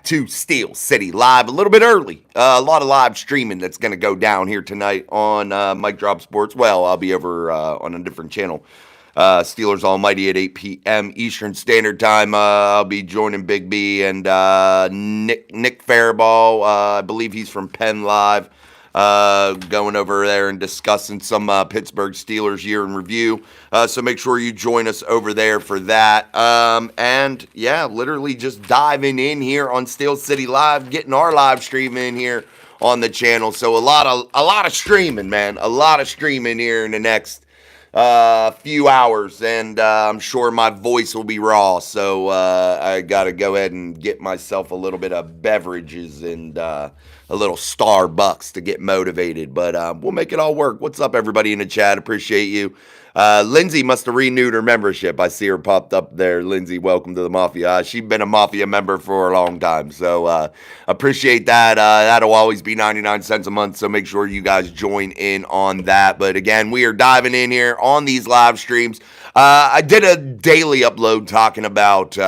to Steel City Live a little bit early. A lot of live streaming that's going to go down here tonight on Mike Drop Sports. Well, I'll be over on a different channel. Steelers Almighty at 8 p.m. Eastern Standard Time. I'll be joining Big B and Nick Faribault. I believe he's from Penn Live. Going over there and discussing some Pittsburgh Steelers year in review. So make sure you join us over there for that. And yeah, literally just diving in here on Steel City Live, getting our live stream in here on the channel. So a lot of streaming, man. A lot of streaming here in the next few hours, and I'm sure my voice will be raw, so I gotta go ahead and get myself a little bit of beverages and a little Starbucks to get motivated, but we'll make it all work. What's up, everybody in the chat? Appreciate you. Lindsay must have renewed her membership. I see her popped up there. Lindsay, welcome to the Mafia. She's been a Mafia member for a long time, so appreciate that. That'll always be 99 cents a month, so make sure you guys join in on that. But again, we are diving in here on these live streams. I did a daily upload talking about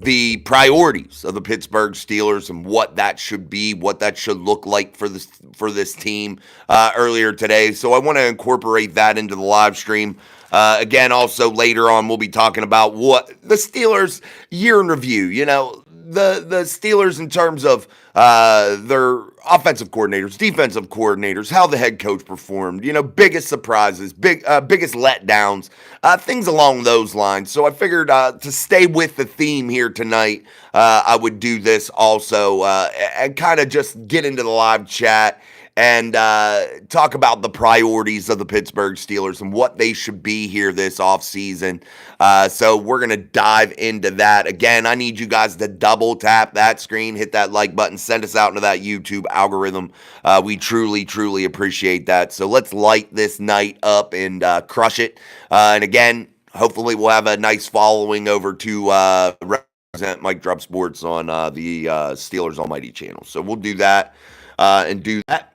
the priorities of the Pittsburgh Steelers and what that should be, what that should look like for this team earlier today. So I want to incorporate that into the live stream. Again, also later on, we'll be talking about what the Steelers year in review, you know, the Steelers in terms of their offensive coordinators, defensive coordinators, how the head coach performed, you know, biggest surprises, biggest letdowns, things along those lines. So I figured to stay with the theme here tonight, I would do this also and kind of just get into the live chat and talk about the priorities of the Pittsburgh Steelers and what they should be here this offseason. So we're going to dive into that. Again, I need you guys to double tap that screen, hit that like button, send us out into that YouTube algorithm. We truly, truly appreciate that. So let's light this night up and crush it. And again, hopefully we'll have a nice following over to represent Mike Drop Sports on the Steelers Almighty channel. So we'll do that and do that.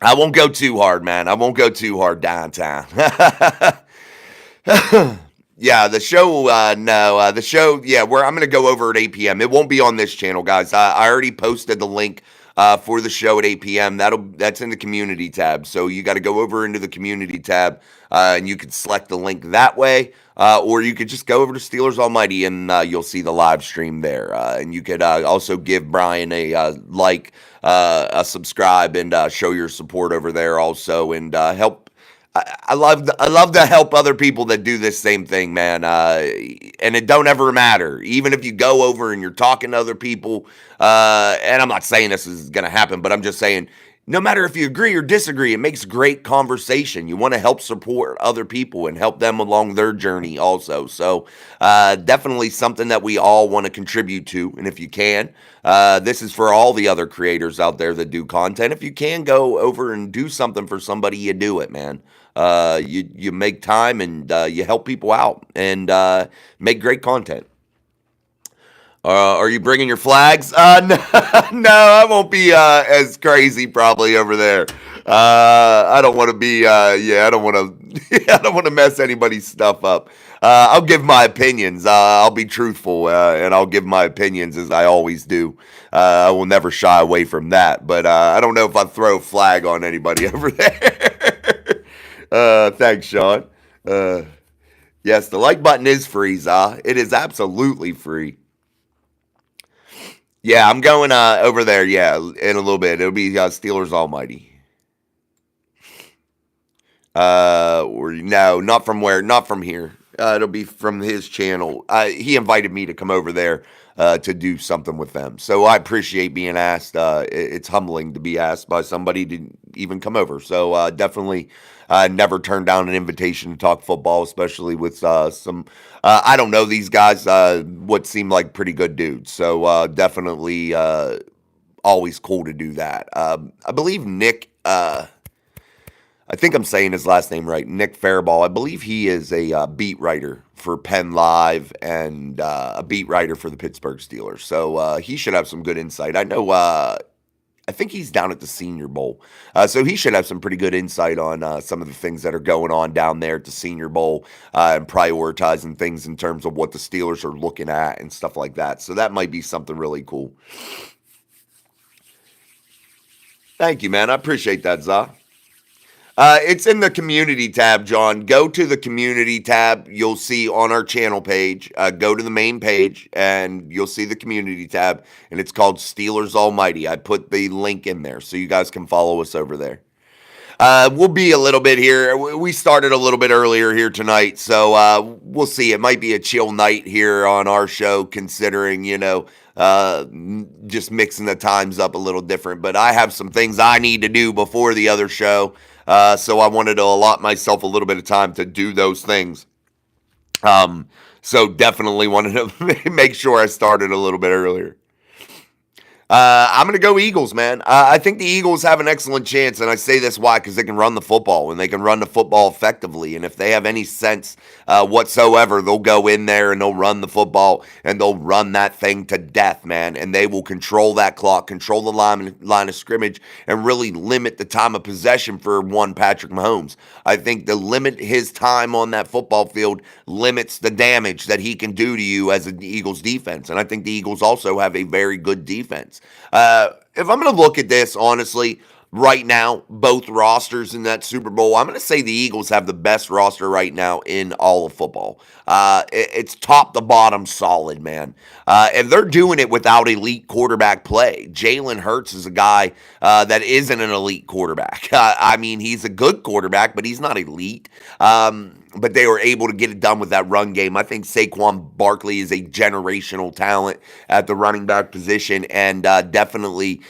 I won't go too hard, man. I won't go too hard downtown. Yeah, the show, the show, yeah, where I'm going to go over at 8 p.m. It won't be on this channel, guys. I already posted the link for the show at 8 p.m. That's in the community tab. So you got to go over into the community tab and you can select the link that way. Or you could just go over to Steelers Almighty and you'll see the live stream there. And you could also give Brian a like, a subscribe, and show your support over there also, and help. I love to help other people that do this same thing, man. And it don't ever matter, even if you go over and you're talking to other people. And I'm not saying this is gonna happen, but I'm just saying, no matter if you agree or disagree, it makes great conversation. You want to help support other people and help them along their journey also. So definitely something that we all want to contribute to. And if you can, this is for all the other creators out there that do content. If you can go over and do something for somebody, you do it, man. You make time and you help people out and make great content. Are you bringing your flags? No, I won't be as crazy probably over there. I don't want to be. I don't want to. I don't want to mess anybody's stuff up. I'll give my opinions. I'll be truthful, and I'll give my opinions as I always do. I will never shy away from that. But I don't know if I throw a flag on anybody over there. Thanks, Sean. Yes, the like button is free, Za. It is absolutely free. Yeah, I'm going over there, yeah, in a little bit. It'll be Steelers Almighty. Or no, not from here. It'll be from his channel. He invited me to come over there to do something with them. So I appreciate being asked. It's humbling to be asked by somebody to even come over. So definitely never turn down an invitation to talk football, especially with some, I don't know these guys, what seem like pretty good dudes. So definitely always cool to do that. I believe Nick, I think I'm saying his last name right, Nick Faribault. I believe he is a beat writer for Penn Live and a beat writer for the Pittsburgh Steelers. So he should have some good insight. I know I think he's down at the Senior Bowl. So he should have some pretty good insight on some of the things that are going on down there at the Senior Bowl and prioritizing things in terms of what the Steelers are looking at and stuff like that. So that might be something really cool. Thank you, man. I appreciate that, Za. It's in the community tab, John. Go to the community tab. You'll see on our channel page. Go to the main page, and you'll see the community tab, and it's called Steelers Almighty. I put the link in there, so you guys can follow us over there. We'll be a little bit here. We started a little bit earlier here tonight, so we'll see. It might be a chill night here on our show, considering, just mixing the times up a little different. But I have some things I need to do before the other show. So I wanted to allot myself a little bit of time to do those things. So definitely wanted to make sure I started a little bit earlier. I'm going to go Eagles, man. I think the Eagles have an excellent chance, and I say this why? Because they can run the football, and they can run the football effectively. And if they have any sense whatsoever, they'll go in there and they'll run the football, and they'll run that thing to death, man. And they will control that clock, control the line of scrimmage, and really limit the time of possession for one Patrick Mahomes. I think to limit his time on that football field limits the damage that he can do to you as an Eagles defense. And I think the Eagles also have a very good defense. If I'm going to look at this, honestly, right now, both rosters in that Super Bowl, I'm going to say the Eagles have the best roster right now in all of football. It's top to bottom solid, man. And they're doing it without elite quarterback play. Jalen Hurts is a guy that isn't an elite quarterback. I mean, he's a good quarterback, but he's not elite. But they were able to get it done with that run game. I think Saquon Barkley is a generational talent at the running back position, and definitely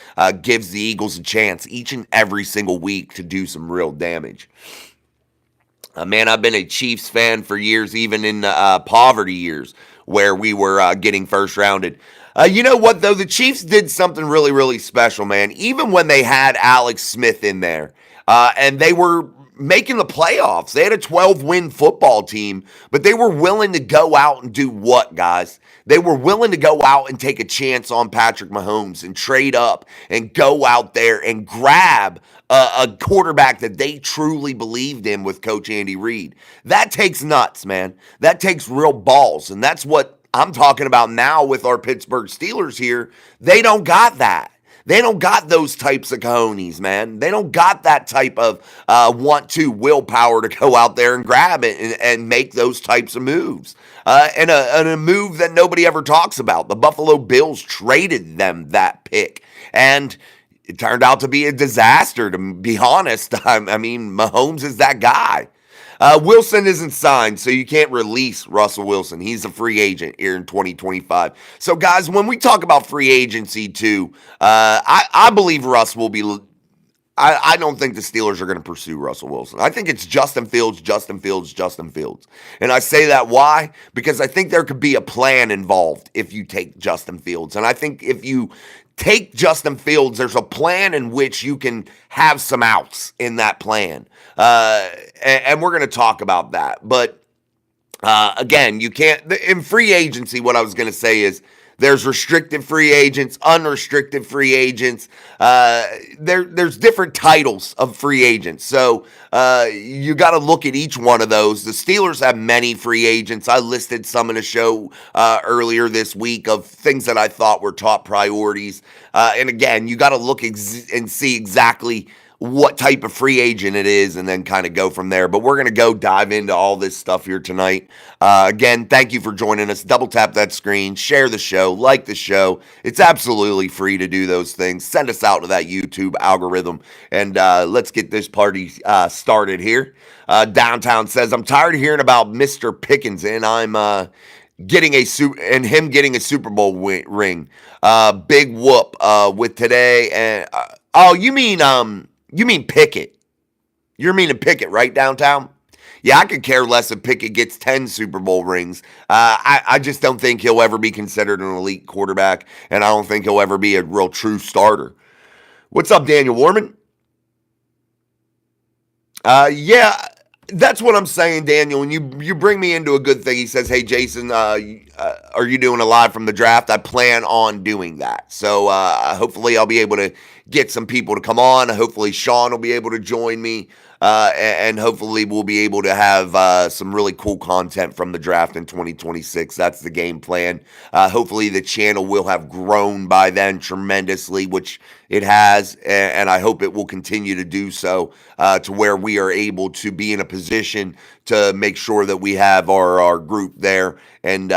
gives the Eagles a chance each and every single week to do some real damage. Man, I've been a Chiefs fan for years, even in poverty years where we were getting first rounded. You know what, though? The Chiefs did something really, really special, man. Even when they had Alex Smith in there, and they were making the playoffs. They had a 12-win football team, but they were willing to go out and do what, guys? They were willing to go out and take a chance on Patrick Mahomes and trade up and go out there and grab a quarterback that they truly believed in with Coach Andy Reid. That takes nuts, man. That takes real balls, and that's what I'm talking about now with our Pittsburgh Steelers here. They don't got that. They don't got those types of cojones, man. They don't got that type of willpower to go out there and grab it and make those types of moves. And a move that nobody ever talks about. The Buffalo Bills traded them that pick. And it turned out to be a disaster, to be honest. I mean, Mahomes is that guy. Wilson isn't signed, so you can't release Russell Wilson. He's a free agent here in 2025. So, guys, when we talk about free agency, too, I believe Russ will be... I don't think the Steelers are going to pursue Russell Wilson. I think it's Justin Fields, Justin Fields, Justin Fields. And I say that why? Because I think there could be a plan involved if you take Justin Fields. And I think if you take Justin Fields, there's a plan in which you can have some outs in that plan. And we're going to talk about that. But again, you can't... In free agency, what I was going to say is there's restricted free agents, unrestricted free agents. There's different titles of free agents. So you got to look at each one of those. The Steelers have many free agents. I listed some in a show earlier this week of things that I thought were top priorities. And again, you got to look and see exactly what type of free agent it is and then kind of go from there. But we're going to go dive into all this stuff here tonight. Again, thank you for joining us. Double tap that screen, share the show, like the show. It's absolutely free to do those things. Send us out to that YouTube algorithm, and let's get this party started here. Downtown says, I'm tired of hearing about Mr. Pickens, and I'm getting a Super Bowl ring. Big whoop with today. And oh, you mean Pickett? You're meaning Pickett, right, Downtown? Yeah, I could care less if Pickett gets 10 Super Bowl rings. I just don't think he'll ever be considered an elite quarterback, and I don't think he'll ever be a real true starter. What's up, Daniel Warman? Yeah, That's what I'm saying, Daniel. And you bring me into a good thing. He says, "Hey, Jason, are you doing a live from the draft?" I plan on doing that. So hopefully, I'll be able to get some people to come on. Hopefully, Sean will be able to join me, and hopefully, we'll be able to have some really cool content from the draft in 2026. That's the game plan. Hopefully, the channel will have grown by then tremendously, which it has, and I hope it will continue to do so to where we are able to be in a position to make sure that we have our group there and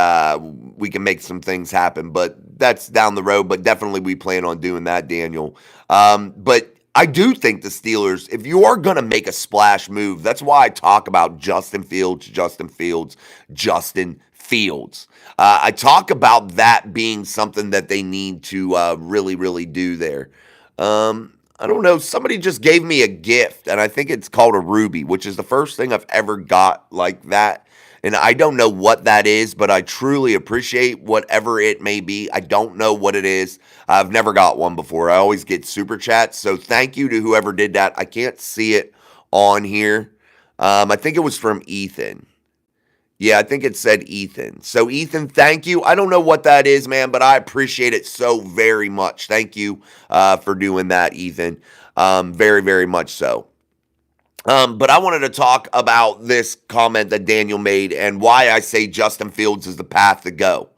we can make some things happen. But that's down the road, but definitely we plan on doing that, Daniel. But I do think the Steelers, if you are going to make a splash move, that's why I talk about Justin Fields, Justin Fields, Justin Fields. I talk about that being something that they need to really, really do there. I don't know. Somebody just gave me a gift, and I think it's called a ruby, which is the first thing I've ever got like that. And I don't know what that is, but I truly appreciate whatever it may be. I don't know what it is. I've never got one before. I always get super chats. So thank you to whoever did that. I can't see it on here. I think it was from Ethan. Yeah, I think it said Ethan. So, Ethan, thank you. I don't know what that is, man, but I appreciate it so very much. Thank you for doing that, Ethan. Very, very much so. But I wanted to talk about this comment that Daniel made and why I say Justin Fields is the path to go.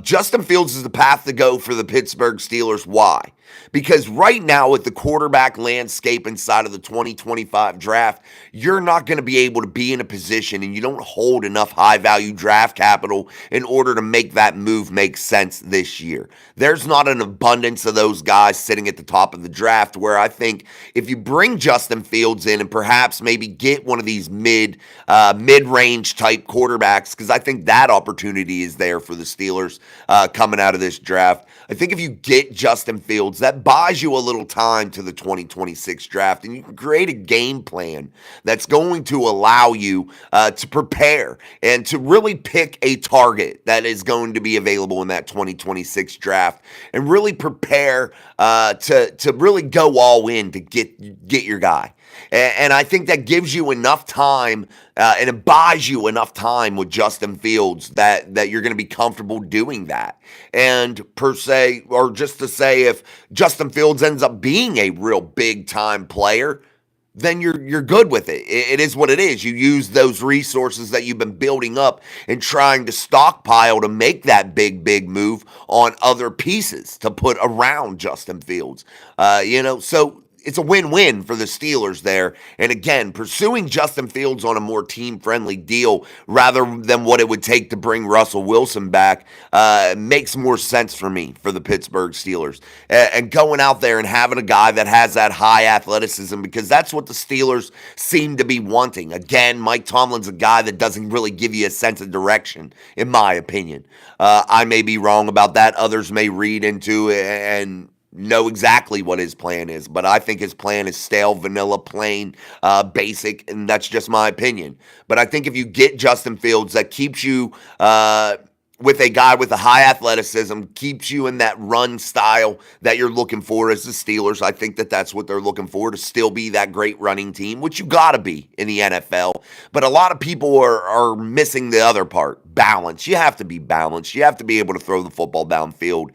Justin Fields is the path to go for the Pittsburgh Steelers. Why? Because right now, with the quarterback landscape inside of the 2025 draft, you're not going to be able to be in a position and you don't hold enough high value draft capital in order to make that move make sense this year. There's not an abundance of those guys sitting at the top of the draft where I think if you bring Justin Fields in and perhaps maybe get one of these mid-range type quarterbacks, because I think that opportunity is there for the Steelers coming out of this draft. I think if you get Justin Fields, that buys you a little time to the 2026 draft, and you can create a game plan that's going to allow you to prepare and to really pick a target that is going to be available in that 2026 draft, and really prepare to really go all in to get your guy. And I think that gives you enough time and it buys you enough time with Justin Fields that you're going to be comfortable doing that. And per se, or just to say, if Justin Fields ends up being a real big time player, then you're good with it. It is what it is. You use those resources that you've been building up and trying to stockpile to make that big move on other pieces to put around Justin Fields. So it's a win-win for the Steelers there. And again, pursuing Justin Fields on a more team-friendly deal rather than what it would take to bring Russell Wilson back makes more sense for me for the Pittsburgh Steelers. And going out there and having a guy that has that high athleticism, because that's what the Steelers seem to be wanting. Again, Mike Tomlin's a guy that doesn't really give you a sense of direction, in my opinion. I may be wrong about that. Others may read into it and know exactly what his plan is, but I think his plan is stale, vanilla, plain, basic, and that's just my opinion. But I think if you get Justin Fields, that keeps you with a guy with a high athleticism, keeps you in that run style that you're looking for as the Steelers. I think that that's what they're looking for, to still be that great running team, which you got to be in the NFL. But a lot of people are missing the other part, balance. You have to be balanced. You have to be able to throw the football downfield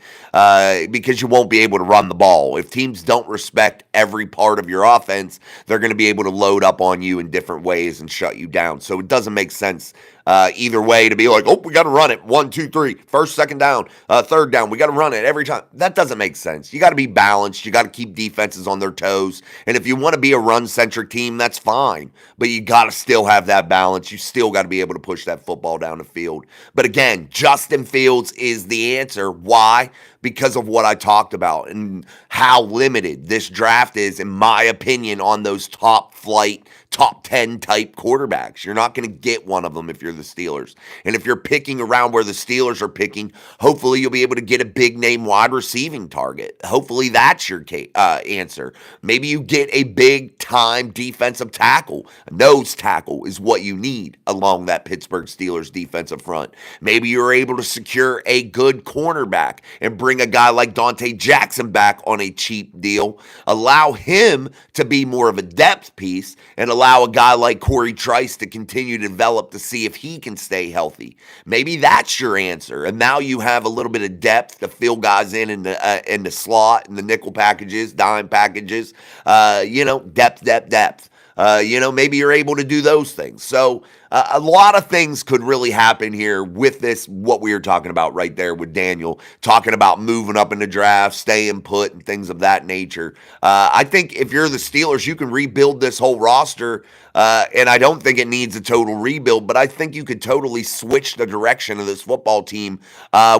because you won't be able to run the ball. If teams don't respect every part of your offense, they're going to be able to load up on you in different ways and shut you down. So it doesn't make sense either way to be like, oh, we got to run it. 1, 2, 3, first, second down, third down. We got to run it every time. That doesn't make sense. You got to be balanced. You got to keep defenses on their toes. And if you want to be a run-centric team, that's fine. But you got to still have that balance. You still got to be able to push that football down the field. But again, Justin Fields is the answer. Why? Because of what I talked about and how limited this draft is, in my opinion, on those top flight, top 10 type quarterbacks. You're not going to get one of them if you're the Steelers. And if you're picking around where the Steelers are picking, hopefully you'll be able to get a big name wide receiving target. Hopefully that's your answer. Maybe you get a big time defensive tackle. A nose tackle is what you need along that Pittsburgh Steelers defensive defensive front. Maybe you're able to secure a good cornerback and bring a guy like Dante Jackson back on a cheap deal. Allow him to be more of a depth piece and allow a guy like Corey Trice to continue to develop to see if he can stay healthy. Maybe that's your answer. And now you have a little bit of depth to fill guys in the slot, in the nickel packages, dime packages, depth. Maybe you're able to do those things. So a lot of things could really happen here with this, what we were talking about right there with Daniel, talking about moving up in the draft, staying put, and things of that nature. I think if you're the Steelers, you can rebuild this whole roster, and I don't think it needs a total rebuild, but I think you could totally switch the direction of this football team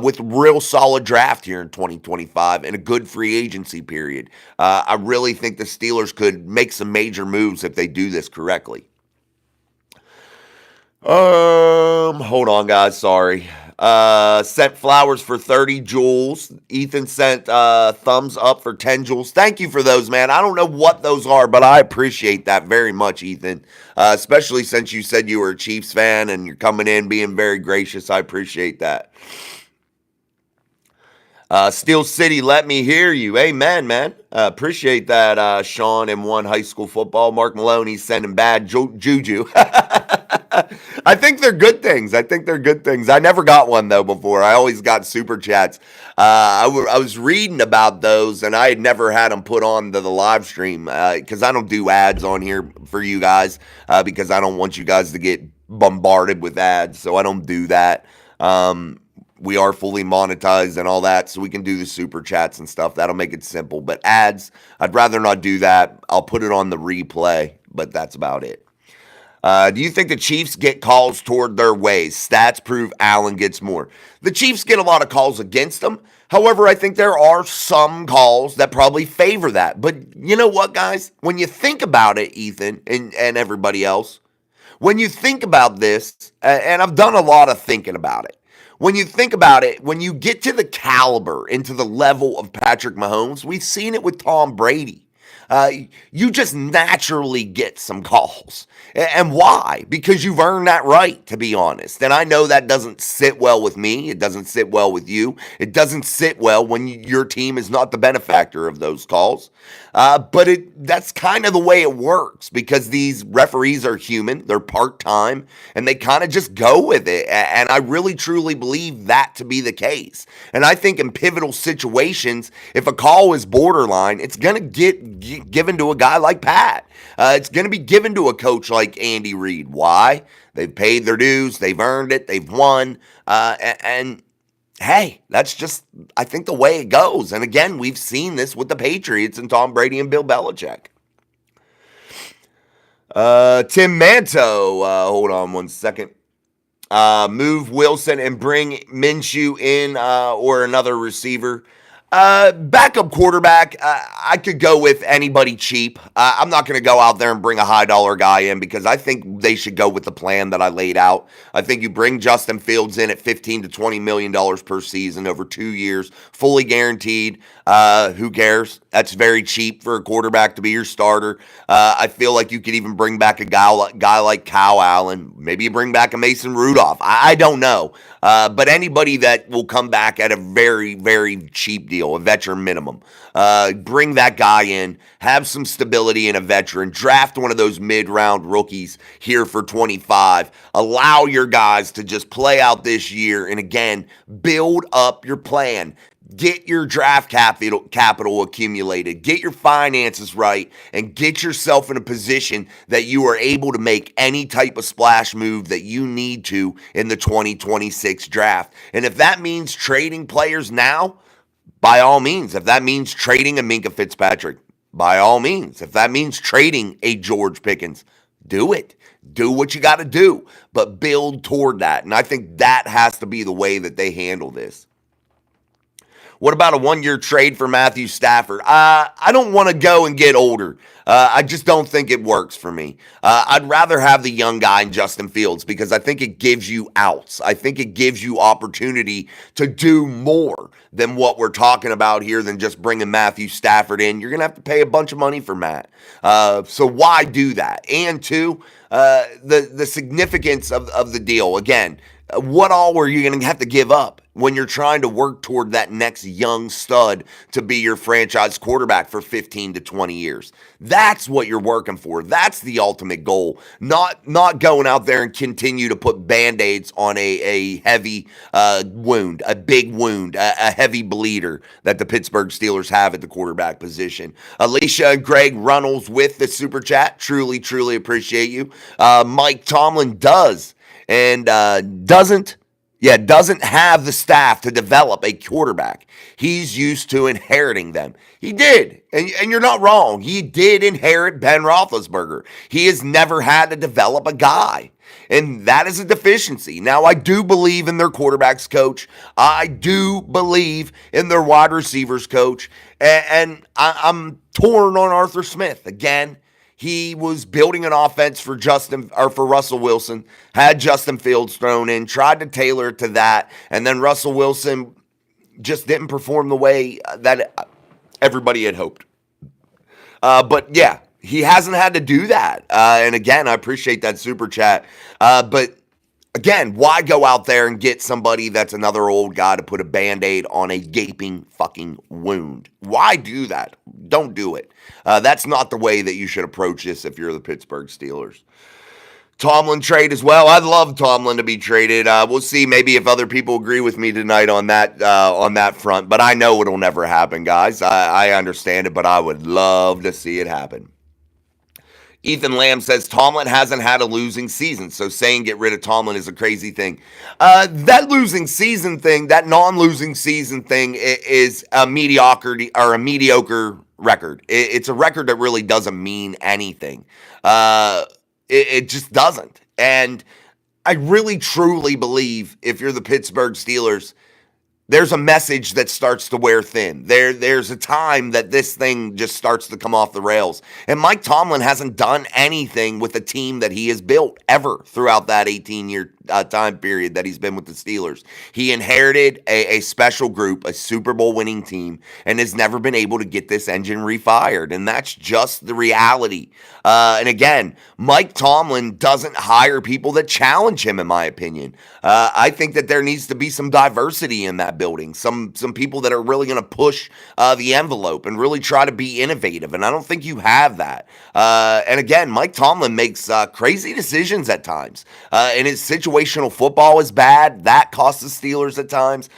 with real solid draft here in 2025 and a good free agency period. I really think the Steelers could make some major moves if they do this correctly. Hold on, guys. Sorry. Sent flowers for 30 joules. Ethan sent thumbs up for 10 joules. Thank you for those, man. I don't know what those are, but I appreciate that very much, Ethan. Especially since you said you were a Chiefs fan and you're coming in being very gracious. I appreciate that. Steel City, let me hear you. Amen, man. Appreciate that, Sean M1 high school football. Mark Maloney sending bad juju. I think they're good things. I never got one, though, before. I always got super chats. I was reading about those, and I had never had them put on to the live stream because I don't do ads on here for you guys because I don't want you guys to get bombarded with ads, so I don't do that. We are fully monetized and all that, so we can do the super chats and stuff. That'll make it simple. But ads, I'd rather not do that. I'll put it on the replay, but that's about it. Do you think the Chiefs get calls toward their ways? Stats prove Allen gets more. The Chiefs get a lot of calls against them. However, I think there are some calls that probably favor that. But you know what, guys? When you think about it, Ethan and everybody else, when you think about this, and I've done a lot of thinking about it, when you think about it, when you get to the caliber, into the level of Patrick Mahomes, we've seen it with Tom Brady. You just naturally get some calls. And why? Because you've earned that right, to be honest. And I know that doesn't sit well with me. It doesn't sit well with you. It doesn't sit well when your team is not the benefactor of those calls. But that's kind of the way it works because these referees are human. They're part-time, and they kind of just go with it. And I really, truly believe that to be the case. And I think in pivotal situations, if a call is borderline, it's going to get given to a guy like Pat. It's going to be given to a coach like Andy Reid. Why? They've paid their dues. They've earned it. They've won. And hey, that's just, I think, the way it goes. And again, we've seen this with the Patriots and Tom Brady and Bill Belichick. Tim Manto, hold on one second. Move Wilson and bring Minshew in or another receiver. Backup quarterback, I could go with anybody cheap. I'm not going to go out there and bring a high dollar guy in because I think they should go with the plan that I laid out. I think you bring Justin Fields in at $15 to $20 million per season over 2 years, fully guaranteed. Who cares? That's very cheap for a quarterback to be your starter. I feel like you could even bring back a guy like Kyle Allen. Maybe you bring back a Mason Rudolph. I don't know. But anybody that will come back at a very, very cheap deal, a veteran minimum. Bring that guy in, have some stability in a veteran, draft one of those mid-round rookies here for 25. Allow your guys to just play out this year and, again, build up your plan. Get your draft capital accumulated. Get your finances right and get yourself in a position that you are able to make any type of splash move that you need to in the 2026 draft. And if that means trading players now, by all means. If that means trading a Minkah Fitzpatrick, by all means. If that means trading a George Pickens, do it. Do what you got to do, but build toward that. And I think that has to be the way that they handle this. What about a 1-year trade for Matthew Stafford? I don't want to go and get older. I just don't think it works for me. I'd rather have the young guy in Justin Fields because I think it gives you outs. I think it gives you opportunity to do more than what we're talking about here than just bringing Matthew Stafford in. You're going to have to pay a bunch of money for Matt. So why do that? And two, the significance of the deal. Again, What all are you going to have to give up when you're trying to work toward that next young stud to be your franchise quarterback for 15 to 20 years? That's what you're working for. That's the ultimate goal. Not going out there and continue to put Band-Aids on a heavy wound, a big wound, a heavy bleeder that the Pittsburgh Steelers have at the quarterback position. Alicia and Greg Runnels with the super chat. Truly, truly appreciate you. Mike Tomlin does doesn't have the staff to develop a quarterback. He's used to inheriting them. He did, and you're not wrong. He did inherit Ben Roethlisberger. He has never had to develop a guy, and that is a deficiency. Now, I do believe in their quarterbacks coach. I do believe in their wide receivers coach, and I'm torn on Arthur Smith. Again, he was building an offense for Russell Wilson, had Justin Fields thrown in, tried to tailor it to that, and then Russell Wilson just didn't perform the way that everybody had hoped. But yeah, he hasn't had to do that. And again, I appreciate that super chat. But again, why go out there and get somebody that's another old guy to put a Band-Aid on a gaping fucking wound? Why do that? Don't do it. That's not the way that you should approach this if you're the Pittsburgh Steelers. Tomlin trade as well. I'd love Tomlin to be traded. We'll see maybe if other people agree with me tonight on that front. But I know it'll never happen, guys. I understand it, but I would love to see it happen. Ethan Lamb says Tomlin hasn't had a losing season, so saying get rid of Tomlin is a crazy thing. That losing season thing, that non-losing season thing is a mediocrity or a mediocre record. It's a record that really doesn't mean anything. It just doesn't. And I really truly believe if you're the Pittsburgh Steelers, there's a message that starts to wear thin. There's a time that this thing just starts to come off the rails. And Mike Tomlin hasn't done anything with the team that he has built ever throughout that 18-year time period that he's been with the Steelers. He inherited a special group, a Super Bowl winning team, and has never been able to get this engine refired. And that's just the reality. And again, Mike Tomlin doesn't hire people that challenge him, in my opinion. I think that there needs to be some diversity in that building. Some people that are really going to push the envelope and really try to be innovative. And I don't think you have that. And again, Mike Tomlin makes crazy decisions at times. And his situational football is bad. That costs the Steelers at times.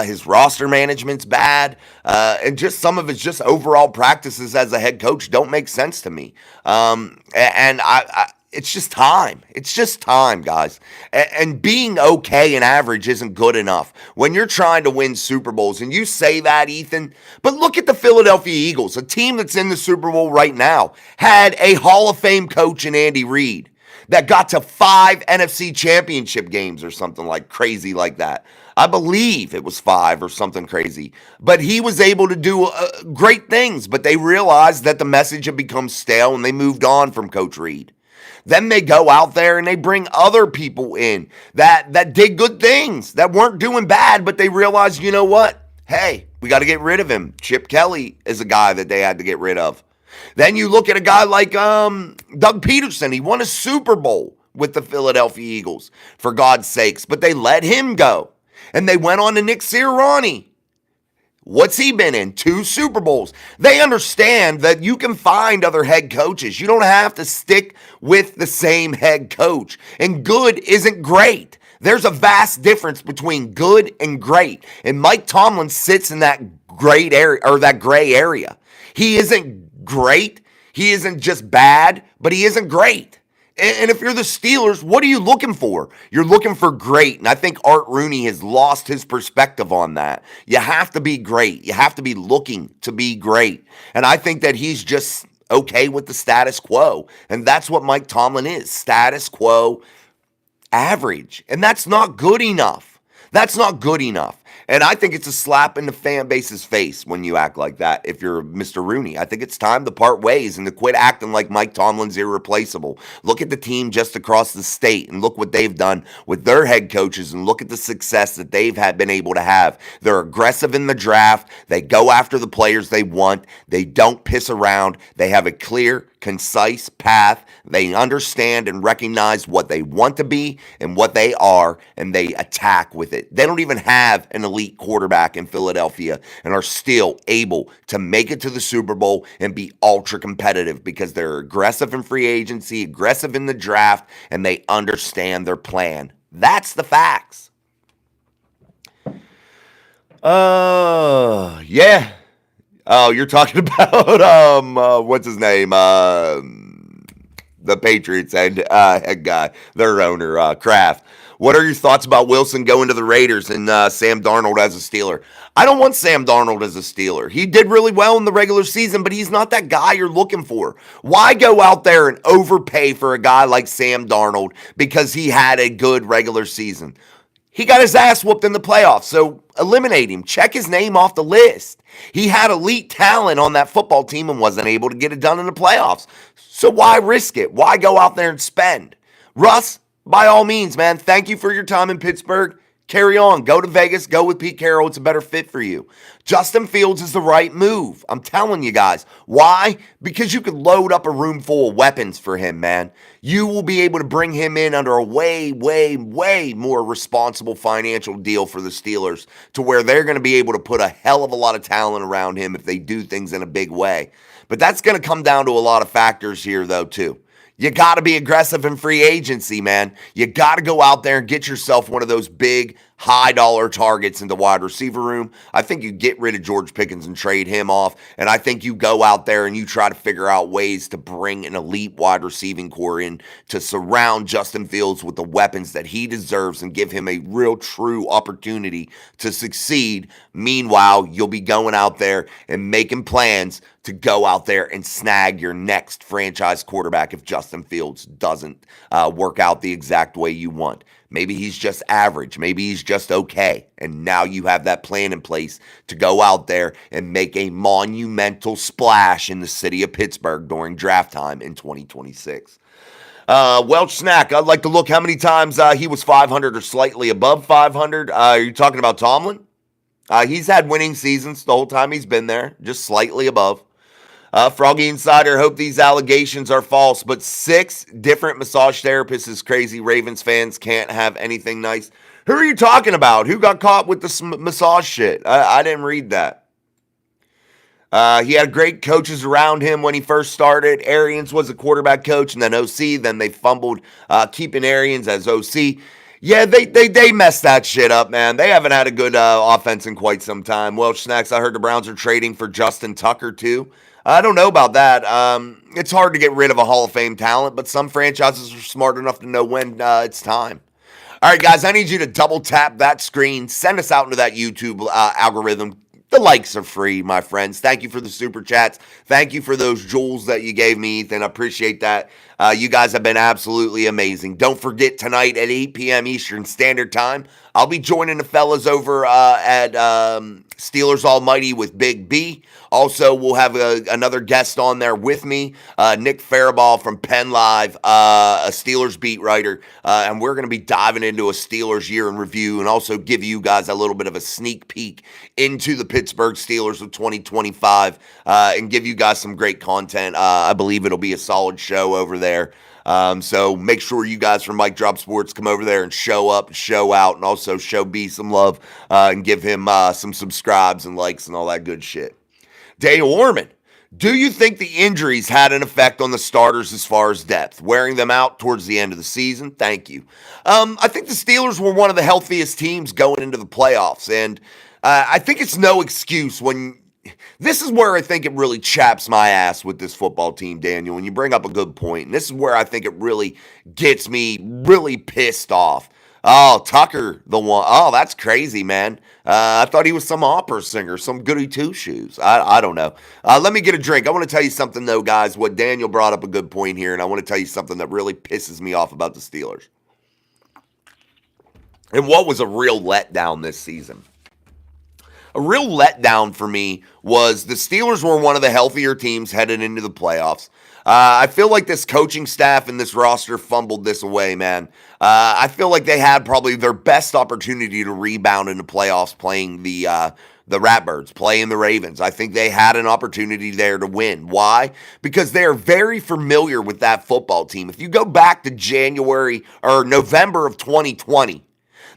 His roster management's bad. And just some of his just overall practices as a head coach don't make sense to me. And it's just time. It's just time, guys. And being okay and average isn't good enough. When you're trying to win Super Bowls, and you say that, Ethan, but look at the Philadelphia Eagles, a team that's in the Super Bowl right now, had a Hall of Fame coach in Andy Reid that got to 5 NFC championship games or something like crazy like that. I believe it was 5 or something crazy. But he was able to do great things, but they realized that the message had become stale and they moved on from Coach Reid. Then they go out there and they bring other people in that did good things, that weren't doing bad, but they realized, you know what? Hey, we got to get rid of him. Chip Kelly is a guy that they had to get rid of. Then you look at a guy like Doug Peterson. He won a Super Bowl with the Philadelphia Eagles, for God's sakes, but they let him go. And they went on to Nick Sirianni. What's he been in? 2 Super Bowls. They understand that you can find other head coaches. You don't have to stick with the same head coach. And good isn't great. There's a vast difference between good and great. And Mike Tomlin sits in that great area, or that gray area. He isn't great. He isn't just bad, but he isn't great. And if you're the Steelers, what are you looking for? You're looking for great. And I think Art Rooney has lost his perspective on that. You have to be great. You have to be looking to be great. And I think that he's just okay with the status quo. And that's what Mike Tomlin is. Status quo, average. And that's not good enough. That's not good enough. And I think it's a slap in the fan base's face when you act like that if you're Mr. Rooney. I think it's time to part ways and to quit acting like Mike Tomlin's irreplaceable. Look at the team just across the state and look what they've done with their head coaches and look at the success that they've been able to have. They're aggressive in the draft. They go after the players they want. They don't piss around. They have a clear concise path. They understand and recognize what they want to be and what they are, and they attack with it. They don't even have an elite quarterback in Philadelphia and are still able to make it to the Super Bowl and be ultra competitive because they're aggressive in free agency, aggressive in the draft, and they understand their plan. That's the facts. Yeah. Oh, you're talking about what's his name? The Patriots head guy, their owner, Kraft. What are your thoughts about Wilson going to the Raiders and Sam Darnold as a Steeler? I don't want Sam Darnold as a Steeler. He did really well in the regular season, but he's not that guy you're looking for. Why go out there and overpay for a guy like Sam Darnold because he had a good regular season? He got his ass whooped in the playoffs, so eliminate him. Check his name off the list. He had elite talent on that football team and wasn't able to get it done in the playoffs. So why risk it? Why go out there and spend? Russ, by all means, man, thank you for your time in Pittsburgh. Carry on. Go to Vegas. Go with Pete Carroll. It's a better fit for you. Justin Fields is the right move. I'm telling you guys. Why? Because you could load up a room full of weapons for him, man. You will be able to bring him in under a way, way, way more responsible financial deal for the Steelers to where they're going to be able to put a hell of a lot of talent around him if they do things in a big way. But that's going to come down to a lot of factors here, though, too. You got to be aggressive in free agency, man. You got to go out there and get yourself one of those big, high-dollar targets in the wide receiver room. I think you get rid of George Pickens and trade him off, and I think you go out there and you try to figure out ways to bring an elite wide receiving core in to surround Justin Fields with the weapons that he deserves and give him a real, true opportunity to succeed. Meanwhile, you'll be going out there and making plans to go out there and snag your next franchise quarterback if Justin Fields doesn't work out the exact way you want. Maybe he's just average. Maybe he's just okay. And now you have that plan in place to go out there and make a monumental splash in the city of Pittsburgh during draft time in 2026. Welch Snack, I'd like to look how many times he was 500 or slightly above 500. Are you talking about Tomlin? He's had winning seasons the whole time he's been there, just slightly above. Froggy Insider, hope these allegations are false, but 6 different massage therapists is crazy. Ravens fans can't have anything nice. Who are you talking about? Who got caught with the massage shit? I didn't read that. He had great coaches around him when he first started. Arians was a quarterback coach and then OC. Then they fumbled keeping Arians as OC. Yeah, they messed that shit up, man. They haven't had a good offense in quite some time. Welch Snacks, I heard the Browns are trading for Justin Tucker, too. I don't know about that. It's hard to get rid of a Hall of Fame talent, but some franchises are smart enough to know when it's time. All right, guys, I need you to double tap that screen. Send us out into that YouTube algorithm. The likes are free, my friends. Thank you for the super chats. Thank you for those jewels that you gave me, Ethan. I appreciate that. You guys have been absolutely amazing. Don't forget, tonight at 8 p.m. Eastern Standard Time, I'll be joining the fellas over at Steelers Almighty with Big B. Also, we'll have another guest on there with me, Nick Faribault from Penn Live, a Steelers beat writer, and we're going to be diving into a Steelers year in review and also give you guys a little bit of a sneak peek into the Pittsburgh Steelers of 2025 and give you guys some great content. I believe it'll be a solid show over there. So make sure you guys from Mike Drop Sports come over there and show up, show out, and also show B some love and give him some subscribes and likes and all that good shit. Dave Orman, do you think the injuries had an effect on the starters as far as depth, wearing them out towards the end of the season? Thank you. I think the Steelers were one of the healthiest teams going into the playoffs, and I think it's no excuse when this is where I think it really chaps my ass with this football team, Daniel, and you bring up a good point, and this is where I think it really gets me really pissed off. Oh, Tucker, the one. Oh, that's crazy, man. I thought he was some opera singer, some goody two-shoes. I don't know. Let me get a drink. I want to tell you something, though, guys. What Daniel brought up a good point here, and I want to tell you something that really pisses me off about the Steelers. And what was a real letdown this season? A real letdown for me was the Steelers were one of the healthier teams headed into the playoffs. I feel like this coaching staff and this roster fumbled this away, man. I feel like they had probably their best opportunity to rebound in the playoffs playing the the Ratbirds playing the Ravens. I think they had an opportunity there to win. Why? Because they're very familiar with that football team. If you go back to January or November of 2020,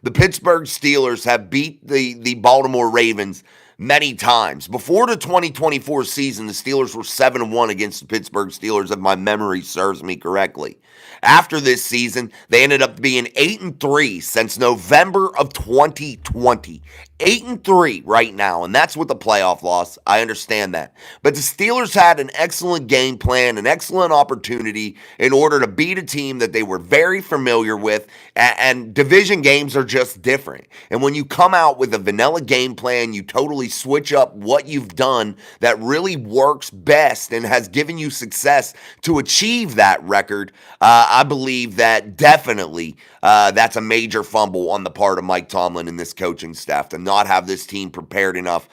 the Pittsburgh Steelers have beat the Baltimore Ravens many times. Before the 2024 season, the Steelers were 7-1 against the Pittsburgh Steelers, if my memory serves me correctly. After this season, they ended up being 8-3 since November of 2020. 8-3 right now, and that's with the playoff loss. I understand that. But the Steelers had an excellent game plan, an excellent opportunity in order to beat a team that they were very familiar with, and division games are just different. And when you come out with a vanilla game plan, you totally switch up what you've done that really works best and has given you success to achieve that record. I believe that definitely that's a major fumble on the part of Mike Tomlin and this coaching staff to not have this team prepared enough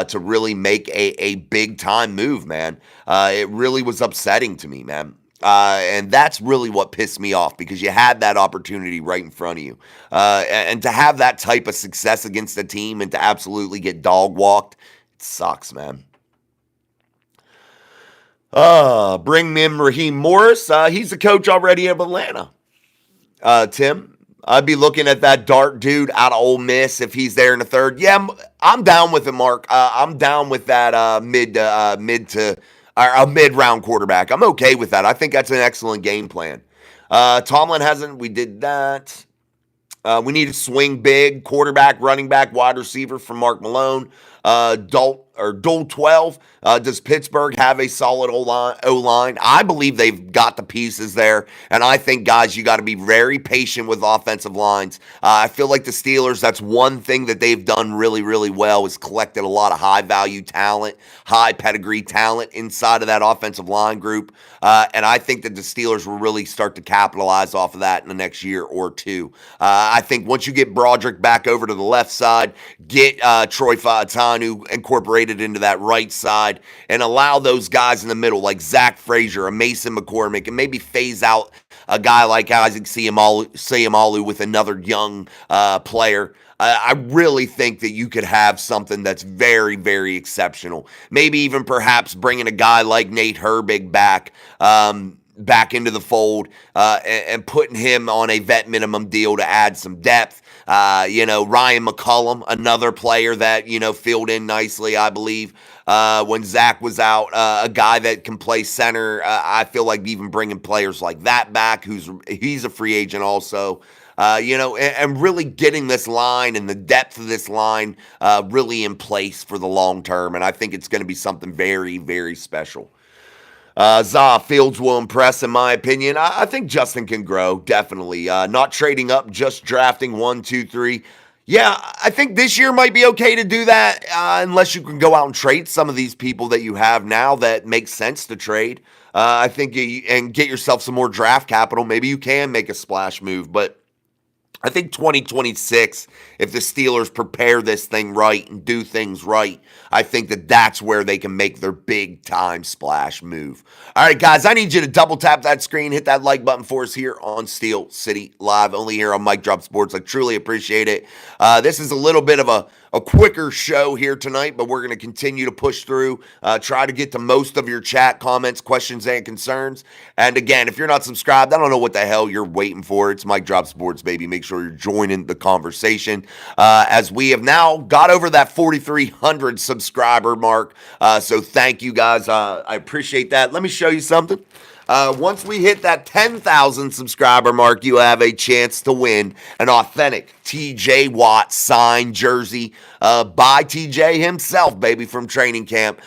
to really make a big-time move, man. It really was upsetting to me, man. And that's really what pissed me off, because you had that opportunity right in front of you. And to have that type of success against a team and to absolutely get dog-walked, it sucks, man. Bring in Raheem Morris. He's the coach already of Atlanta. Tim, I'd be looking at that dart dude out of Ole Miss if he's there in the third. Yeah, I'm down with it, Mark. I'm down with that mid-round quarterback. I'm okay with that. I think that's an excellent game plan. Tomlin hasn't. We did that. We need a swing big quarterback, running back, wide receiver from Mark Malone. Dual 12. Does Pittsburgh have a solid O-line? I believe they've got the pieces there, and I think, guys, you got to be very patient with offensive lines. I feel like the Steelers, that's one thing that they've done really, really well, is collected a lot of high-value talent, high pedigree talent inside of that offensive line group, and I think that the Steelers will really start to capitalize off of that in the next year or two. I think once you get Broderick back over to the left side, get Troy Fautanu incorporated into that right side, and allow those guys in the middle like Zach Frazier, a Mason McCormick, and maybe phase out a guy like Isaac Seumalo with another young player. I really think that you could have something that's very, very exceptional. Maybe even perhaps bringing a guy like Nate Herbig back into the fold and putting him on a vet minimum deal to add some depth. Ryan McCollum, another player that, filled in nicely, I believe, when Zach was out, a guy that can play center. I feel like even bringing players like that back, he's a free agent also. And really getting this line and the depth of this line really in place for the long term. And I think it's going to be something very, very special. Fields will impress, in my opinion. I think Justin can grow, definitely. Not trading up, just drafting 1, 2, 3. Yeah, I think this year might be okay to do that, unless you can go out and trade some of these people that you have now that makes sense to trade. I think and get yourself some more draft capital. Maybe you can make a splash move, but I think 2026, if the Steelers prepare this thing right and do things right, I think that that's where they can make their big-time splash move. All right, guys, I need you to double-tap that screen, hit that like button for us here on Steel City Live, only here on Mic Drop Sports. I truly appreciate it. This is a little bit of a quicker show here tonight, but we're going to continue to push through, try to get to most of your chat, comments, questions, and concerns. And again, if you're not subscribed, I don't know what the hell you're waiting for. It's Mic Drop Sports, baby. Make sure you're joining the conversation, as we have now got over that 4,300 subscriber mark. So thank you, guys. I appreciate that. Let me show you something. Once we hit that 10,000 subscriber mark, you have a chance to win an authentic TJ Watt signed jersey by TJ himself, baby, from training camp.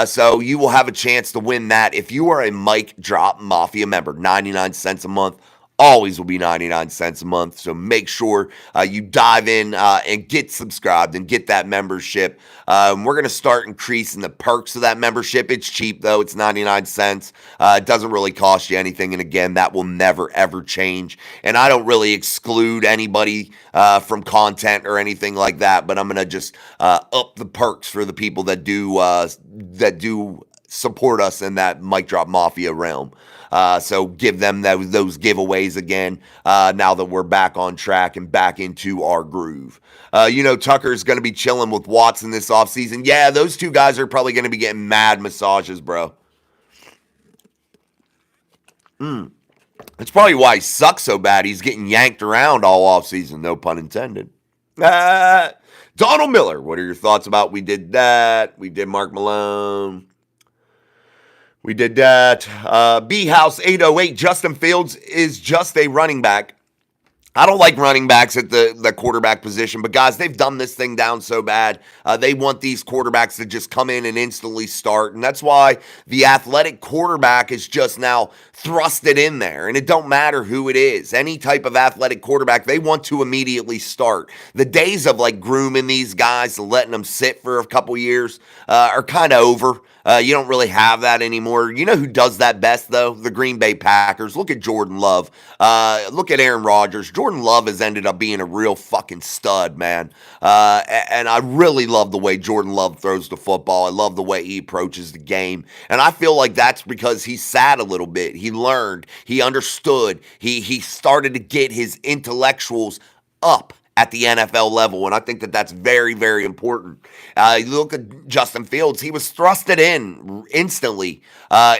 So you will have a chance to win that if you are a Mic Drop Mafia member. 99 cents a month. Always will be 99 cents a month. So make sure you dive in and get subscribed and get that membership. We're going to start increasing the perks of that membership. It's cheap, though. It's 99 cents. It doesn't really cost you anything. And again, that will never, ever change. And I don't really exclude anybody from content or anything like that. But I'm going to just up the perks for the people that do support us in that Mic Drop Mafia realm. So give them those giveaways again now that we're back on track and back into our groove. Tucker's going to be chilling with Watson this offseason. Yeah, those two guys are probably going to be getting mad massages, bro. That's probably why he sucks so bad. He's getting yanked around all offseason, no pun intended. Donald Miller, what are your thoughts about we did that? We did Mark Malone. We did that. B House 808, Justin Fields is just a running back. I don't like running backs at the quarterback position, but guys, they've done this thing down so bad. They want these quarterbacks to just come in and instantly start, and that's why the athletic quarterback is just now thrusted in there, and it don't matter who it is. Any type of athletic quarterback, they want to immediately start. The days of like grooming these guys, letting them sit for a couple years are kind of over. You don't really have that anymore. You know who does that best, though? The Green Bay Packers. Look at Jordan Love. Look at Aaron Rodgers. Jordan Love has ended up being a real fucking stud, man. And I really love the way Jordan Love throws the football. I love the way he approaches the game. And I feel like that's because he sat a little bit. He learned. He understood. He started to get his intellectuals up at the NFL level, and I think that that's very, very important. You look at Justin Fields, he was thrusted in instantly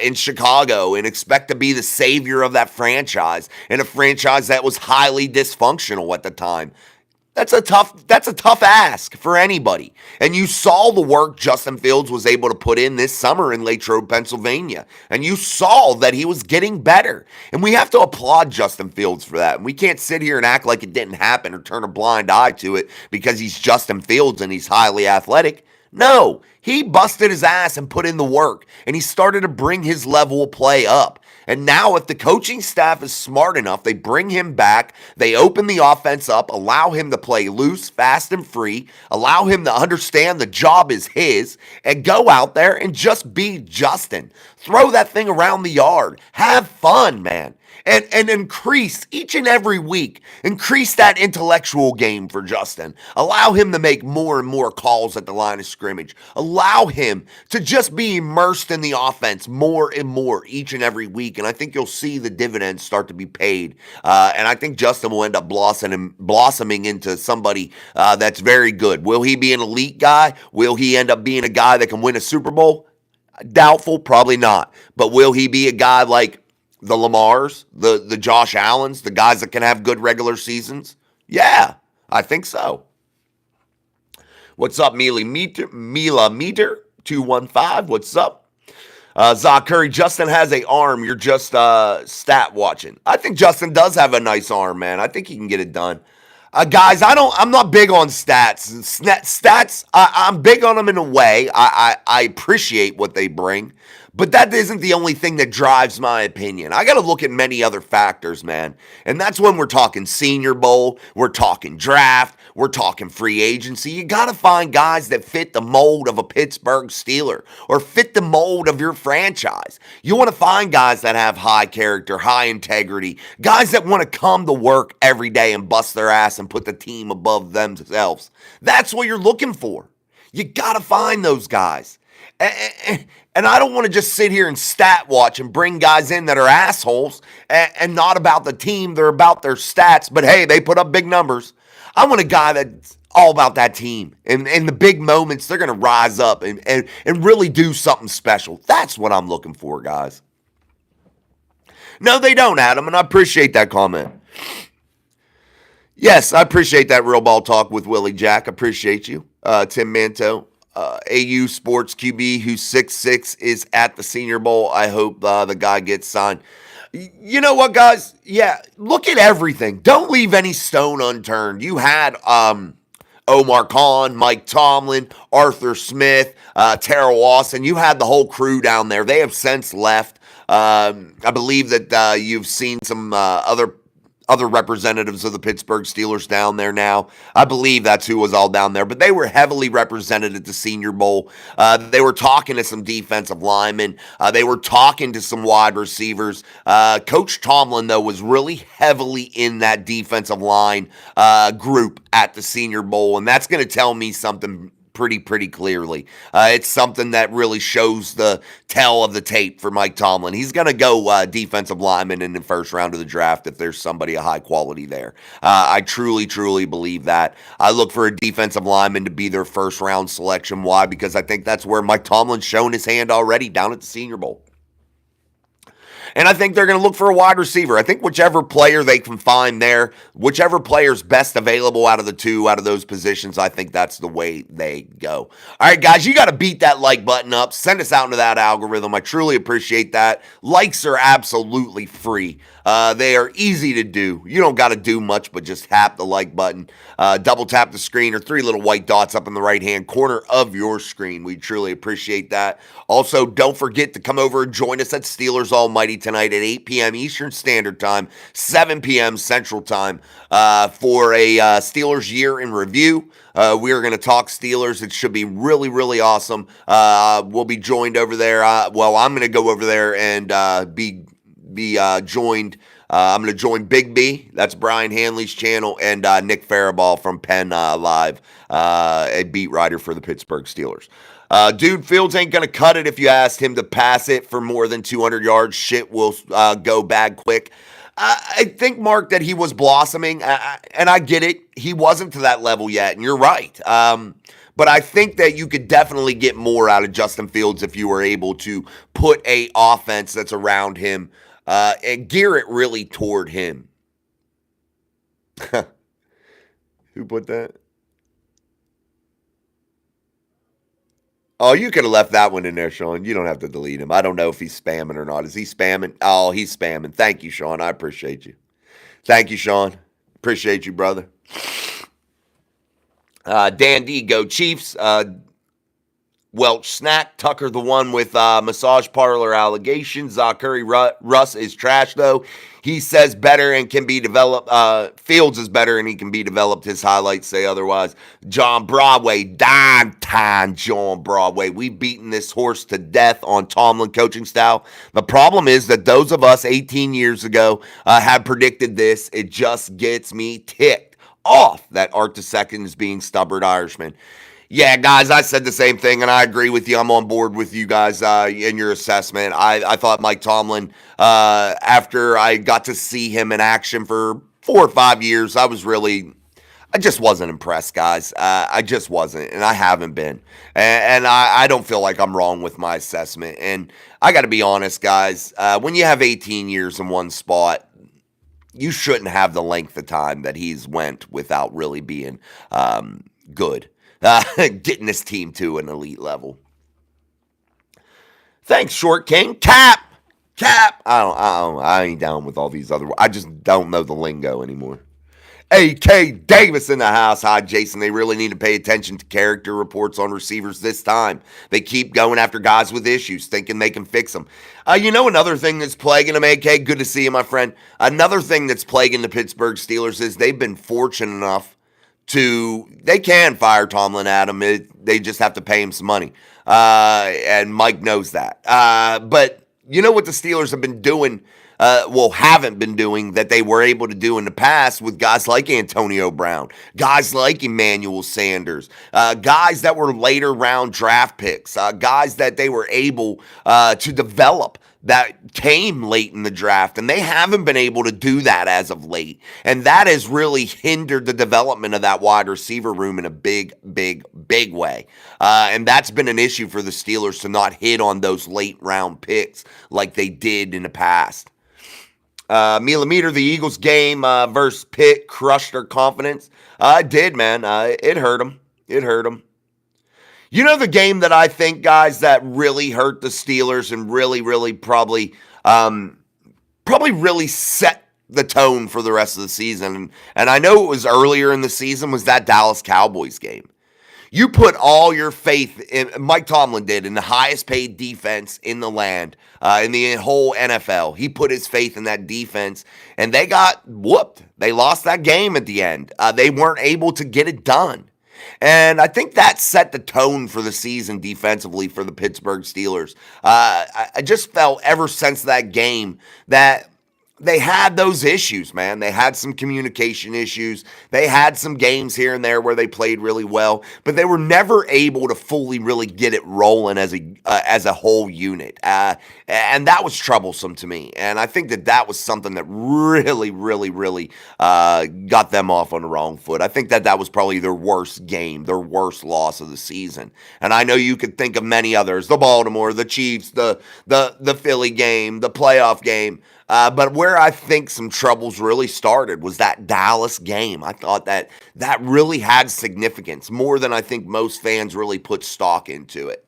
in Chicago and expect to be the savior of that franchise, in a franchise that was highly dysfunctional at the time. That's a tough ask for anybody. And you saw the work Justin Fields was able to put in this summer in Latrobe, Pennsylvania. And you saw that he was getting better. And we have to applaud Justin Fields for that. And we can't sit here and act like it didn't happen or turn a blind eye to it because he's Justin Fields and he's highly athletic. No, he busted his ass and put in the work. And he started to bring his level of play up. And now if the coaching staff is smart enough, they bring him back, they open the offense up, allow him to play loose, fast, and free, allow him to understand the job is his, and go out there and just be Justin. Throw that thing around the yard. Have fun, man. And increase each and every week. Increase that intellectual game for Justin. Allow him to make more and more calls at the line of scrimmage. Allow him to just be immersed in the offense more and more each and every week. And I think you'll see the dividends start to be paid. And I think Justin will end up blossoming into somebody that's very good. Will he be an elite guy? Will he end up being a guy that can win a Super Bowl? Doubtful, probably not. But will he be a guy like the Lamars, the Josh Allens, the guys that can have good regular seasons? Yeah, I think so. What's up, Mila Meter 215? What's up? Zach Curry, Justin has a arm. You're just stat watching. I think Justin does have a nice arm, man. I think he can get it done. Guys, I'm not big on stats. Stats, I'm big on them in a way. I appreciate what they bring. But that isn't the only thing that drives my opinion. I got to look at many other factors, man. And that's when we're talking Senior Bowl, we're talking draft, we're talking free agency. You got to find guys that fit the mold of a Pittsburgh Steeler or fit the mold of your franchise. You want to find guys that have high character, high integrity, guys that want to come to work every day and bust their ass and put the team above themselves. That's what you're looking for. You got to find those guys. And I don't want to just sit here and stat watch and bring guys in that are assholes and not about the team. They're about their stats, but hey, they put up big numbers. I want a guy that's all about that team. And in the big moments, they're going to rise up and really do something special. That's what I'm looking for, guys. No, they don't, Adam, and I appreciate that comment. Yes, I appreciate that real ball talk with Willie Jack. Appreciate you. Tim Manto. AU Sports QB who's 6'6" is at the Senior Bowl. I hope the guy gets signed. You know what, guys? Yeah, look at everything. Don't leave any stone unturned. You had Omar Khan, Mike Tomlin, Arthur Smith, Terrell Austin. You had the whole crew down there. They have since left. I believe that you've seen some other representatives of the Pittsburgh Steelers down there now. I believe that's who was all down there, but they were heavily represented at the Senior Bowl. They were talking to some defensive linemen. They were talking to some wide receivers. Coach Tomlin, though, was really heavily in that defensive line group at the Senior Bowl, and that's going to tell me something pretty clearly. It's something that really shows the tell of the tape for Mike Tomlin. He's going to go defensive lineman in the first round of the draft if there's somebody of high quality there. I truly believe that. I look for a defensive lineman to be their first round selection. Why? Because I think that's where Mike Tomlin's shown his hand already down at the Senior Bowl. And I think they're going to look for a wide receiver. I think whichever player they can find there, whichever player's best available out of the two, out of those positions, I think that's the way they go. All right, guys, you got to beat that like button up. Send us out into that algorithm. I truly appreciate that. Likes are absolutely free. They are easy to do. You don't got to do much but just tap the like button. Double tap the screen or 3 little white dots up in the right-hand corner of your screen. We truly appreciate that. Also, don't forget to come over and join us at Steelers Almighty tonight at 8 p.m. Eastern Standard Time, 7 p.m. Central Time for a Steelers year in review. We are going to talk Steelers. It should be really awesome. We'll be joined over there. I'm going to go over there and be joined. I'm going to join Big B. That's Brian Hanley's channel, and Nick Faribault from Penn Live, a beat writer for the Pittsburgh Steelers. Dude, Fields ain't going to cut it if you ask him to pass it for more than 200 yards. Shit will go bad quick. I think, Mark, that he was blossoming, and I get it. He wasn't to that level yet, and you're right. But I think that you could definitely get more out of Justin Fields if you were able to put a offense that's around him and gear it really toward him. Who put that? Oh, you could have left that one in there, Sean. You don't have to delete him. I don't know if he's spamming or not. Is he spamming? Oh, he's spamming. Thank you, Sean. I appreciate you. Thank you, Sean. Appreciate you, brother. Dan D, go Chiefs. Welch Snack, Tucker the one with massage parlor allegations. Curry Russ is trash, though. He says better and can be developed. Fields is better and he can be developed. His highlights say otherwise. John Broadway, dime time John Broadway. We've beaten this horse to death on Tomlin coaching style. The problem is that those of us 18 years ago had predicted this. It just gets me ticked off that Art II is being stubborn Irishman. Yeah, guys, I said the same thing, and I agree with you. I'm on board with you guys in your assessment. I thought Mike Tomlin, after I got to see him in action for 4 or 5 years, I just wasn't impressed, guys. I just wasn't, and I haven't been. And I don't feel like I'm wrong with my assessment. And I got to be honest, guys, when you have 18 years in one spot, you shouldn't have the length of time that he's went without really being good. Getting this team to an elite level. Thanks, Short King. Cap. I ain't down with all these other. I just don't know the lingo anymore. A.K. Davis in the house. Hi, Jason. They really need to pay attention to character reports on receivers this time. They keep going after guys with issues, thinking they can fix them. Another thing that's plaguing them, A.K., good to see you, my friend. Another thing that's plaguing the Pittsburgh Steelers is they've been fortunate enough they can fire Tomlin, Adam. They just have to pay him some money. And Mike knows that. But you know what the Steelers have been doing, haven't been doing that they were able to do in the past with guys like Antonio Brown, guys like Emmanuel Sanders, guys that were later round draft picks, guys that they were able to develop that came late in the draft, and they haven't been able to do that as of late. And that has really hindered the development of that wide receiver room in a big way. And that's been an issue for the Steelers to not hit on those late round picks like they did in the past. Millimeter, the Eagles game versus Pitt crushed their confidence. It did, man. It hurt them. You know the game that I think, guys, that really hurt the Steelers and really probably really set the tone for the rest of the season. And I know it was earlier in the season, was that Dallas Cowboys game. You put all your faith in, Mike Tomlin did, in the highest paid defense in the land, in the whole NFL. He put his faith in that defense, and they got whooped. They lost that game at the end. They weren't able to get it done. And I think that set the tone for the season defensively for the Pittsburgh Steelers. I just felt ever since that game that they had those issues, man. They had some communication issues. They had some games here and there where they played really well, but they were never able to fully really get it rolling as a whole unit. And that was troublesome to me. And I think that was something that really, really, really got them off on the wrong foot. I think that was probably their worst game, their worst loss of the season. And I know you could think of many others: the Baltimore, the Chiefs, the Philly game, the playoff game. But where I think some troubles really started was that Dallas game. I thought that really had significance, more than I think most fans really put stock into it.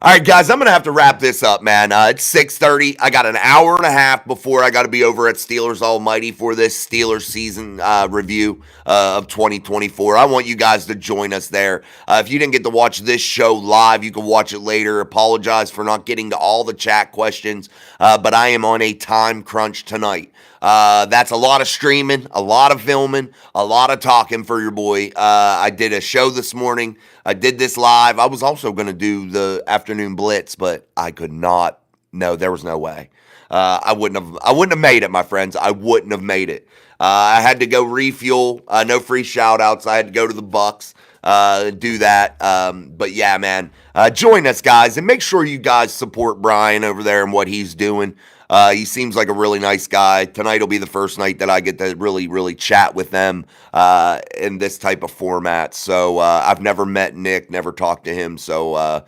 All right, guys, I'm going to have to wrap this up, man. It's 6:30. I got an hour and a half before I got to be over at Steelers Almighty for this Steelers season review of 2024. I want you guys to join us there. If you didn't get to watch this show live, you can watch it later. Apologize for not getting to all the chat questions, but I am on a time crunch tonight. That's a lot of streaming, a lot of filming, a lot of talking for your boy. I did a show this morning. I did this live. I was also going to do the afternoon blitz, but I could not. No, there was no way. I wouldn't have made it, my friends. I wouldn't have made it. I had to go refuel. No free shout outs. I had to go to the Bucks, do that. But yeah, man, join us, guys, and make sure you guys support Brian over there and what he's doing. He seems like a really nice guy. Tonight will be the first night that I get to really, really chat with them in this type of format. So I've never met Nick, never talked to him. So,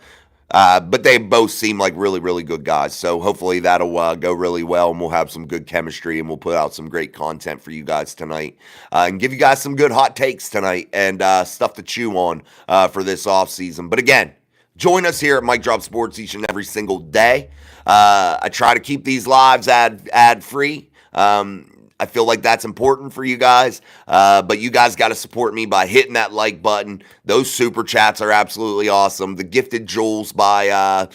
but they both seem like really, really good guys. So hopefully that'll go really well, and we'll have some good chemistry, and we'll put out some great content for you guys tonight, and give you guys some good hot takes tonight and stuff to chew on for this offseason. But again, join us here at Mike Drop Sports each and every single day. I try to keep these lives ad free. I feel like that's important for you guys, but you guys got to support me by hitting that like button. Those super chats are absolutely awesome. The Gifted Jewels by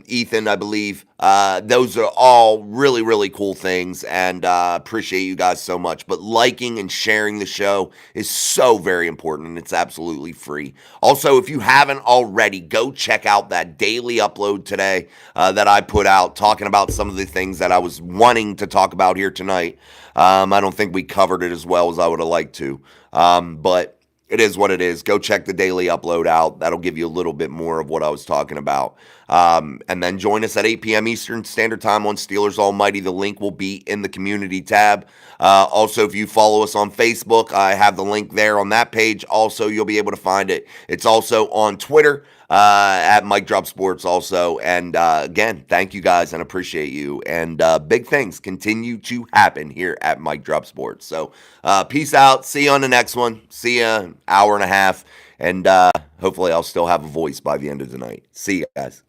Ethan, I believe. Those are all really, really cool things, and appreciate you guys so much. But liking and sharing the show is so very important, and it's absolutely free. Also, if you haven't already, go check out that daily upload today that I put out, talking about some of the things that I was wanting to talk about here tonight. I don't think we covered it as well as I would have liked to, but it is what it is. Go check the daily upload out. That'll give you a little bit more of what I was talking about. And then join us at 8 p.m. Eastern Standard Time on Steelers Almighty. The link will be in the community tab. Also, if you follow us on Facebook, I have the link there on that page. Also, you'll be able to find it. It's also on Twitter at Mike Drop Sports also. And again, thank you guys and appreciate you. And big things continue to happen here at Mike Drop Sports. So peace out. See you on the next one. See you an hour and a half. And hopefully I'll still have a voice by the end of the night. See you guys.